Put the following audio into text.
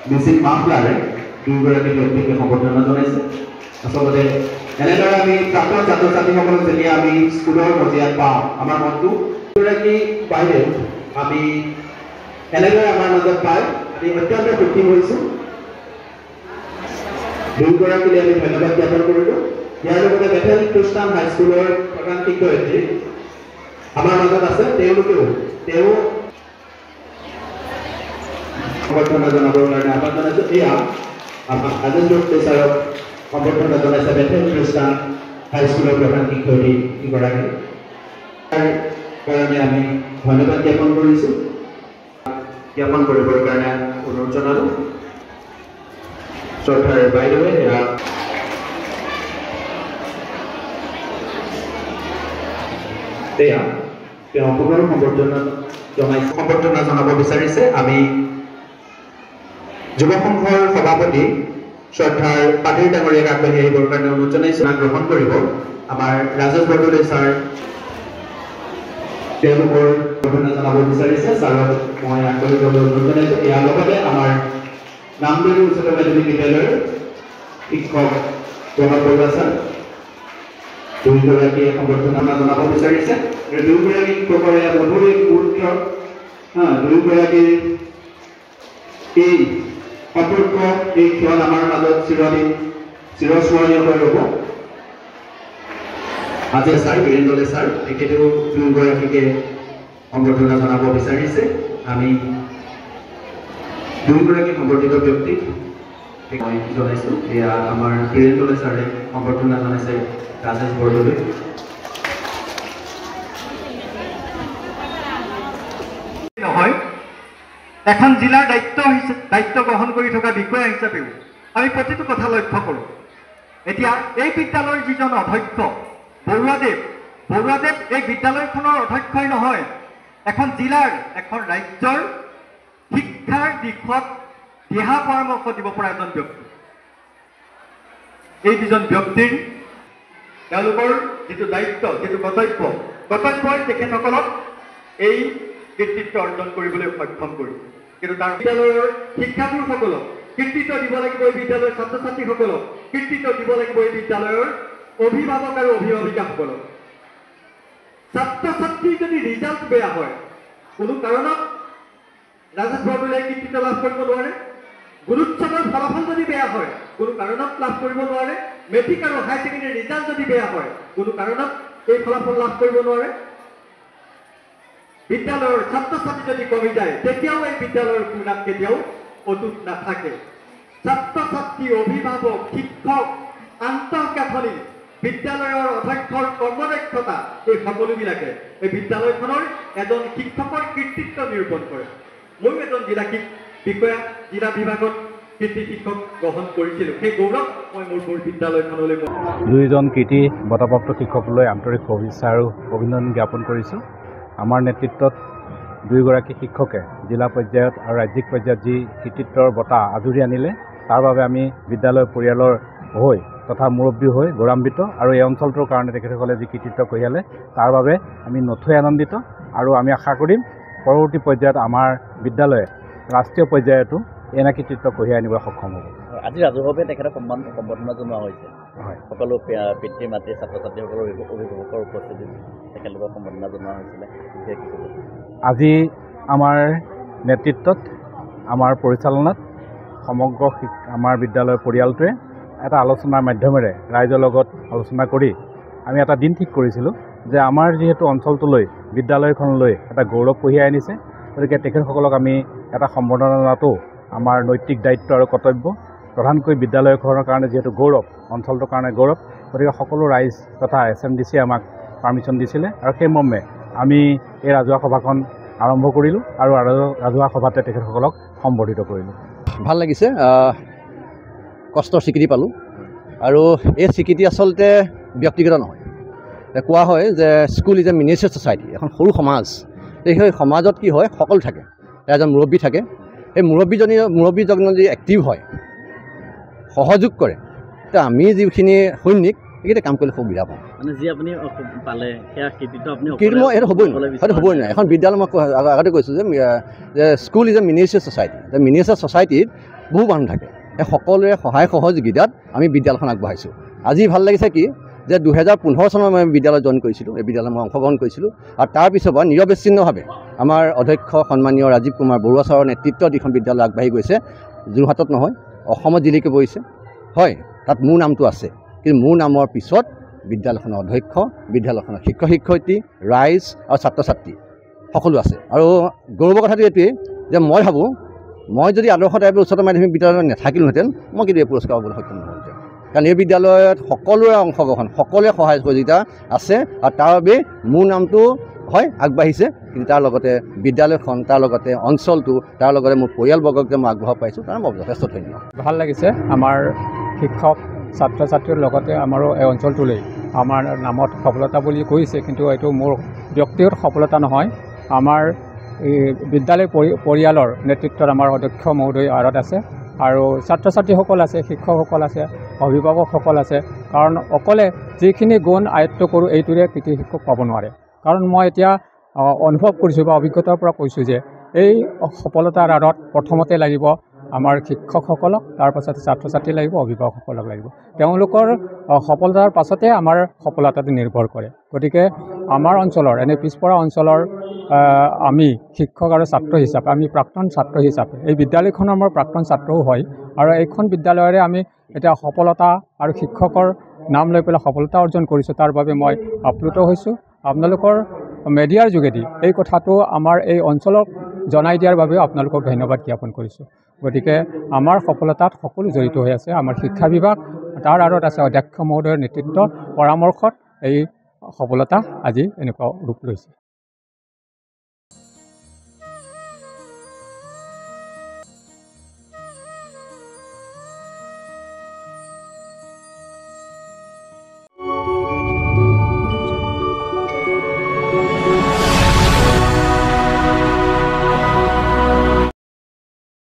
মিছিল মাফলাৰে দুয়োগৰাকী ব্যক্তিকে সম্বৰ্ধনা জনাইছে। আচলতে এনেদৰে আমি প্ৰাক্তন ছাত্ৰ ছাত্ৰীসকলক যেতিয়া আমি স্কুলৰ পৰ্যায়ত পাওঁ আমাৰ মনটো দুয়োগৰাকী বাইদেউ আমি এনেদৰে আমাৰ মাজত পাই আমি অত্যন্ত সুখী হৈছোঁ। দুয়োগৰাকীলৈ আমি ধন্যবাদ জ্ঞাপন কৰিলোঁ। ইয়াৰ লগতে বেথেল খ্ৰীষ্টান হাইস্কুলৰ প্ৰধান শিক্ষয়িত্ৰী আমাৰ মাজত আছে, তেওঁলোকেও সম্বৰ্ধনা জনাবৰ কাৰণে আহ্বান জনাইছোঁ। এয়া আমাৰ ৰাজেন্দ্ৰ ছাৰক সম্বৰ্ধনা জনাইছে বেথেল খ্ৰীষ্টান হাইস্কুলৰ প্ৰধান শিক্ষয়িত্ৰীগৰাকী। তাৰ কাৰণে আমি ধন্যবাদ জ্ঞাপন কৰিছোঁ। জ্ঞাপন কৰিবৰ কাৰণে অনুৰোধ জনালোঁ। শ্ৰদ্ধাৰ বাইদেৱে এয়া তেওঁ পুনৰ সম্বৰ্ধনা জনাব বিচাৰিছে। আমি যুৱ সংঘৰ সভাপতি শ্ৰদ্ধাৰ পাটিৰ ডাঙৰীয়াক আগবাঢ়ি আহিবৰ কাৰণে অনুৰোধ জনাইছোঁ। গ্ৰহণ কৰিব আমাৰ ৰাজেশ বৰদলৈ ছাৰ, তেওঁলোকৰ সম্বৰ্ধনা জনাব বিচাৰিছে। ছাৰক মই আগবাঢ়ি যাবলৈ অনুৰোধ জনাইছোঁ। ইয়াৰ লগতে আমাৰ নামদেৱী উচ্চতৰ মাধ্যমিক বিদ্যালয়ৰ শিক্ষক প্ৰণৱ বৰুৱা ছাৰ দুয়োগৰাকীয়ে সম্বৰ্ধনা জনাব বিচাৰিছে। দুয়োগৰাকী শিক্ষকৰে মধুৰ এক মুহূৰ্ত, দুয়োগৰাকীৰ এই সম্পৰ্ক, এই ক্ষণ আমাৰ মাজত চিৰস্মৰণীয় হৈ ৰ'ব। আজি ছাৰ বীৰেন্দ্ৰ ছাৰ তেখেতেও দুয়োগৰাকীকে সম্বৰ্ধনা জনাব বিচাৰিছে। আমি দুয়োগৰাকী সম্বৰ্ধিত ব্যক্তিক মই জনাইছোঁ। এয়া আমাৰ বীৰেন্দ্ৰ ছাৰে সম্বৰ্ধনা জনাইছে ৰাজেশ বৰদলৈ। নহয়, এখন জিলাৰ দায়িত্ব গ্ৰহণ কৰি থকা বিষয়া হিচাপেও আমি প্ৰতিটো কথা লক্ষ্য কৰোঁ। এতিয়া এই বিদ্যালয়ৰ যিজন অধ্যক্ষ বৰুৱাদেৱ এই বিদ্যালয়খনৰ অধ্যক্ষই নহয়, এখন জিলাৰ, এখন ৰাজ্যৰ শিক্ষাৰ দিশত দিহা পৰামৰ্শ দিব পৰা এজন ব্যক্তি। এই দুজন ব্যক্তিৰ তেওঁলোকৰ যিটো দায়িত্ব, যিটো কৰ্তব্যই তেখেতসকলক এই কৃতিত্ব অৰ্জন কৰিবলৈ সক্ষম কৰিছে। কিন্তু তাৰ বিদ্যালয়ৰ শিক্ষাগুৰুসকলক কৃতিত্ব দিব লাগিব, এই বিদ্যালয়ৰ ছাত্ৰ ছাত্ৰীসকলক কৃতিত্ব দিব লাগিব, এই বিদ্যালয়ৰ অভিভাৱক আৰু অভিভাৱিকাসকলক। ছাত্ৰ ছাত্ৰীৰ যদি ৰিজাল্ট বেয়া হয়, কোনো কাৰণত ৰাজেশ বৰদলৈয়ে কৃতিত্ব লাভ কৰিব নোৱাৰে। গুণোৎসৱৰ ফলাফল যদি বেয়া হয়, কোনো কাৰণত লাভ কৰিব নোৱাৰে। মেট্ৰিক আৰু হায়াৰ ছেকেণ্ডেৰী ৰিজাল্ট যদি বেয়া হয়, কোনো কাৰণত এই ফলাফল লাভ কৰিব নোৱাৰে। বিদ্যালয়ৰ ছাত্ৰ ছাত্ৰী যদি কমি যায়, তেতিয়াও এই বিদ্যালয়ৰ সুনাম কেতিয়াও অটুট নাথাকে। ছাত্ৰ ছাত্ৰী, অভিভাৱক, শিক্ষক, আন্তঃগাঁথনি, বিদ্যালয়ৰ অধ্যক্ষৰ কৰ্মদক্ষতা, এই সকলোবিলাকে এই বিদ্যালয়খনৰ এজন শিক্ষকৰ কৃতিত্ব নিৰূপণ কৰে। ময়ো এজন বিষয়া, জিলা বিভাগত কৃতি শিক্ষক গ্ৰহণ কৰিছিলোঁ। সেই গৌৰৱ মই মোৰ বিদ্যালয়খনলৈ দুইজন কৃতি বঁটাপ্ৰাপ্ত শিক্ষকলৈ আন্তৰিক শুভেচ্ছা আৰু অভিনন্দন জ্ঞাপন কৰিছোঁ। আমাৰ নেতৃত্বত দুয়োগৰাকী শিক্ষকে জিলা পৰ্যায়ত আৰু ৰাজ্যিক পৰ্যায়ত যি কৃতিত্বৰ বঁটা আজুৰি আনিলে, তাৰ বাবে আমি বিদ্যালয় পৰিয়ালৰ হৈ তথা মুৰব্বী হৈ গৌৰৱান্বিত। আৰু এই অঞ্চলটোৰ কাৰণে তেখেতসকলে যি কৃতিত্ব কঢ়িয়ালে, তাৰ বাবে আমি নথৈ আনন্দিত। আৰু আমি আশা কৰিম পৰৱৰ্তী পৰ্যায়ত আমাৰ বিদ্যালয়ে ৰাষ্ট্ৰীয় পৰ্যায়তো এনে কৃতিত্ব কঢ়িয়াই আনিবলৈ সক্ষম হ'ব। আজি ৰাজহুৱাভাৱে তেখেতক সম্বৰ্ধনা জনোৱা হৈছে। হয়, সকলো পিতৃ মাতৃ, ছাত্ৰ ছাত্ৰীসকলৰ অভিভাৱকৰ উপস্থিতিত তেখেতলোকক সম্বৰ্ধনা জনোৱা হৈছিলে। আজি আমাৰ নেতৃত্বত, আমাৰ পৰিচালনাত সমগ্ৰ আমাৰ বিদ্যালয়ৰ পৰিয়ালটোৱে এটা আলোচনাৰ মাধ্যমেৰে ৰাইজৰ লগত আলোচনা কৰি আমি এটা দিন ঠিক কৰিছিলোঁ যে আমাৰ যিহেতু অঞ্চলটোলৈ, বিদ্যালয়খনলৈ এটা গৌৰৱ কঢ়িয়াই আনিছে, গতিকে তেখেতসকলক আমি এটা সম্বৰ্ধনা জনাটো আমাৰ নৈতিক দায়িত্ব আৰু কৰ্তব্য। প্ৰধানকৈ বিদ্যালয়খনৰ কাৰণে যিহেতু গৌৰৱ, অঞ্চলটোৰ কাৰণে গৌৰৱ, গতিকে সকলো ৰাইজ তথা SMDC আমাক পাৰ্মিশ্যন দিছিলে আৰু সেই মৰ্মে আমি এই ৰাজহুৱা সভাখন আৰম্ভ কৰিলোঁ আৰু ৰাজহুৱা সভাতে তেখেতসকলক সম্বৰ্ধিত কৰিলোঁ। ভাল লাগিছে, কষ্টৰ স্বীকৃতি পালোঁ। আৰু এই স্বীকৃতি আচলতে ব্যক্তিগত নহয়। কোৱা হয় যে school is a miniature society, এখন সৰু সমাজ। সেই সমাজত কি হয়, সকলো থাকে, এজন মুৰব্বী থাকে। সেই মুৰব্বীজন যদি এক্টিভ হয়, সহযোগ কৰে, তেতিয়া আমি যিখিনি সৈনিক, এইকেইটা কাম কৰিলে সুবিধা পাওঁ। মানে যি আপুনি পালে সেয়া কৃতিত্ব আপুনি কিন্তু মই এইটো হ'বই নোৱাৰে, সেইটো হ'বই নোৱাৰে। এখন বিদ্যালয় মই আগতে কৈছোঁ যে school is a miniature society. Miniature ছ'চাইটিত বহু মানুহ থাকে, সেই সকলোৰে সহায় সহযোগিতাত আমি বিদ্যালয়খন আগবঢ়াইছোঁ। আজি ভাল লাগিছে কি যে 2015 চনত মই বিদ্যালয় জইন কৰিছিলোঁ, এই বিদ্যালয়ত মই অংশগ্ৰহণ কৰিছিলোঁ। আৰু তাৰপিছৰ পৰা নিৰবিচ্ছিন্নভাৱে আমাৰ অধ্যক্ষ সন্মানীয় ৰাজীৱ কুমাৰ বৰুৱা ছাৰৰ নেতৃত্বত এইখন বিদ্যালয় আগবাঢ়ি গৈছে। যোৰহাটত নহয়, অসমত জিলিকি পৰিছে। হয়, তাত মোৰ নামটো আছে, কিন্তু মোৰ নামৰ পিছত বিদ্যালয়খনৰ অধ্যক্ষ, বিদ্যালয়খনৰ শিক্ষক শিক্ষয়িত্ৰী, ৰাইজ আৰু ছাত্ৰ ছাত্ৰী সকলো আছে। আৰু গৌৰৱৰ কথাটো এইটোৱেই যে মই ভাবোঁ মই যদি আদৰ্শ টাইপৰ উচ্চতৰ মাধ্যমিক বিদ্যালয়ত নাথাকিলোহেঁতেন মই কিন্তু এই পুৰস্কাৰ পাবলৈ সক্ষম নহ'লহেঁতেন। কাৰণ এই বিদ্যালয়ত সকলোৰে অংশগ্ৰহণ, সকলোৰে সহায় সহযোগিতা আছে। আৰু তাৰ বাবে মোৰ নামটো হয় আগবাঢ়িছে, কিন্তু তাৰ লগতে বিদ্যালয়খন, তাৰ লগতে অঞ্চলটো, তাৰ লগতে মোৰ পৰিয়ালবৰ্গক যে মই আগবঢ়াব পাৰিছোঁ তাৰ মই যথেষ্ট ধন্য। ভাল লাগিছে আমাৰ শিক্ষক ছাত্ৰ ছাত্ৰীৰ লগতে আমাৰো এই অঞ্চলটোলৈ আমাৰ নামত সফলতা বুলি কৈছে, কিন্তু এইটো মোৰ ব্যক্তিগত সফলতা নহয়। আমাৰ এই বিদ্যালয় পৰিয়ালৰ নেতৃত্বত আমাৰ অধ্যক্ষ মহোদয় আঁৰত আছে, আৰু ছাত্ৰ ছাত্ৰীসকল আছে, শিক্ষকসকল আছে, অভিভাৱকসকল আছে। কাৰণ অকলে যিখিনি গুণ আয়ত্ব কৰোঁ এইটোৰে কৃতি শিক্ষক পাব নোৱাৰে। কাৰণ মই এতিয়া অনুভৱ কৰিছোঁ বা অভিজ্ঞতাৰ পৰা কৈছোঁ যে এই সফলতাৰ আঁৰত প্ৰথমতে লাগিব আমাৰ শিক্ষকসকলক, তাৰ পাছতে ছাত্ৰ ছাত্ৰী লাগিব, অভিভাৱকসকলক লাগিব। তেওঁলোকৰ সফলতাৰ পাছতে আমাৰ সফলতাটো নিৰ্ভৰ কৰে। গতিকে আমাৰ অঞ্চলৰ এনে পিছপৰা অঞ্চলৰ আমি শিক্ষক আৰু ছাত্ৰ হিচাপে, আমি প্ৰাক্তন ছাত্ৰ হিচাপে এই বিদ্যালয়খনৰ আমাৰ প্ৰাক্তন ছাত্ৰও হয়, আৰু এইখন বিদ্যালয়ৰে আমি এতিয়া সফলতা আৰু শিক্ষকৰ নাম লৈ পেলাই সফলতা অৰ্জন কৰিছোঁ। তাৰ বাবে মই আপ্লুত হৈছোঁ। আপোনালোকৰ মেডিয়াৰ যোগেদি এই কথাটো আমাৰ এই অঞ্চলক জনাই দিয়াৰ বাবেও আপোনালোকক ধন্যবাদ জ্ঞাপন কৰিছোঁ। গতিকে আমাৰ সফলতাত সকলো জড়িত হৈ আছে আমাৰ শিক্ষা বিভাগ, তাৰ আঁৰত আছে অধ্যক্ষ মহোদয়ৰ নেতৃত্ব পৰামৰ্শত এই সফলতা আজি এনেকুৱা ৰূপ লৈছে।